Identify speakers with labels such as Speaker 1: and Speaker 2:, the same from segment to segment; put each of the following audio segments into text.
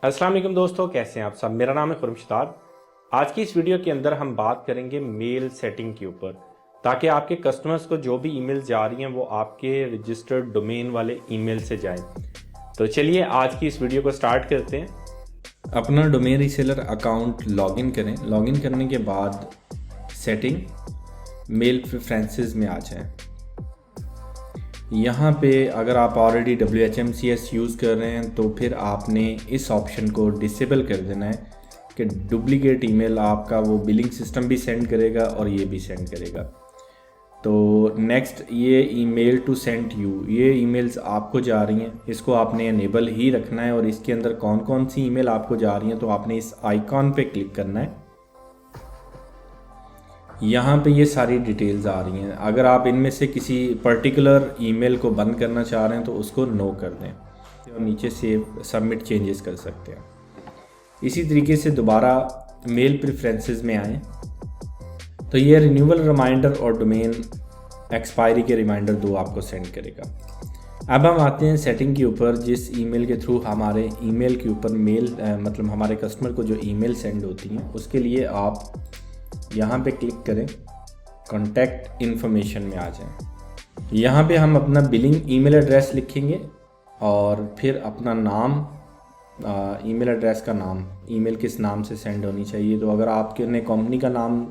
Speaker 1: अस्सलाम वालेकुम दोस्तों, कैसे हैं आप सब। मेरा नाम है खुर्शीद। आज की इस वीडियो के अंदर हम बात करेंगे मेल सेटिंग के ऊपर, ताकि आपके कस्टमर्स को जो भी ईमेल जा रही हैं वो आपके रजिस्टर्ड डोमेन वाले ईमेल से जाएं। तो चलिए आज की इस वीडियो को स्टार्ट करते हैं।
Speaker 2: अपना डोमेन रीसेलर अकाउंट लॉगिन करें। लॉगिन करने के बाद सेटिंग मेल प्रेफरेंसेस में आ जाएं। यहाँ पे अगर आप ऑलरेडी WHMCS यूज़ कर रहे हैं तो फिर आपने इस ऑप्शन को डिसेबल कर देना है कि डुप्लीकेट ईमेल आपका वो बिलिंग सिस्टम भी सेंड करेगा और ये भी सेंड करेगा। तो नेक्स्ट ये ईमेल टू सेंड यू, ये ईमेल्स आपको जा रही हैं, इसको आपने इनेबल ही रखना है। और इसके अंदर कौन कौन सी ईमेल आपको जा रही हैं तो आपने इस आइकॉन पे क्लिक करना है। यहाँ पे ये सारी डिटेल्स आ रही हैं। अगर आप इनमें से किसी पर्टिकुलर ईमेल को बंद करना चाह रहे हैं तो उसको नो कर दें और नीचे से सबमिट चेंजेस कर सकते हैं। इसी तरीके से दोबारा मेल प्रेफरेंसेस में आएँ तो ये रिन्यूअल रिमाइंडर और डोमेन एक्सपायरी के रिमाइंडर दो आपको सेंड करेगा। अब हम आते हैं सेटिंग के ऊपर। जिस ईमेल के थ्रू हमारे ईमेल के ऊपर मेल मतलब हमारे कस्टमर को जो ईमेल सेंड होती हैं उसके लिए आप यहाँ पे क्लिक करें, कॉन्टैक्ट इन्फॉर्मेशन में आ जाएं। यहाँ पे हम अपना बिलिंग ईमेल एड्रेस लिखेंगे और फिर अपना नाम, ईमेल एड्रेस का नाम, ईमेल किस नाम से सेंड होनी चाहिए। तो अगर आपके ने कंपनी का नाम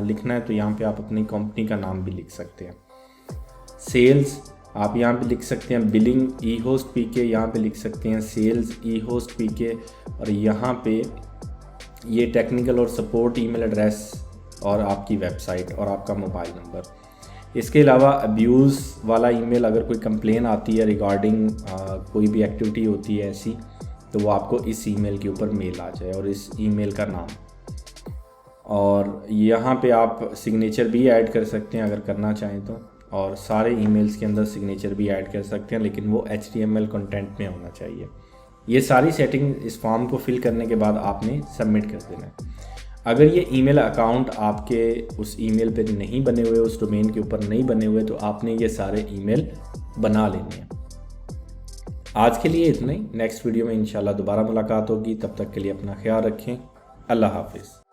Speaker 2: लिखना है तो यहाँ पे आप अपनी कंपनी का नाम भी लिख सकते हैं। सेल्स आप यहाँ पे लिख सकते हैं बिलिंग ई होस्ट पीके, यहाँ पे लिख सकते हैं सेल्स ई होस्ट पीके। और यहाँ पे ये टेक्निकल और सपोर्ट ईमेल एड्रेस और आपकी वेबसाइट और आपका मोबाइल नंबर। इसके अलावा अब्यूज़ वाला ईमेल, अगर कोई कंप्लेन आती है रिगार्डिंग कोई भी एक्टिविटी होती है ऐसी, तो वो आपको इस ईमेल के ऊपर मेल आ जाए और इस ईमेल का नाम। और यहाँ पे आप सिग्नेचर भी ऐड कर सकते हैं अगर करना चाहें तो, और सारे ईमेल्स के अंदर सिग्नेचर भी ऐड कर सकते हैं, लेकिन वो HTML कंटेंट में होना चाहिए। ये सारी सेटिंग इस फॉर्म को फिल करने के बाद आपने सबमिट कर देना है। अगर ये ईमेल अकाउंट आपके उस ईमेल पे नहीं बने हुए, उस डोमेन के ऊपर नहीं बने हुए, तो आपने ये सारे ईमेल बना लेने हैं। आज के लिए इतना ही। नेक्स्ट वीडियो में इंशाल्लाह दोबारा मुलाकात होगी। तब तक के लिए अपना ख्याल रखें। अल्लाह हाफिज़।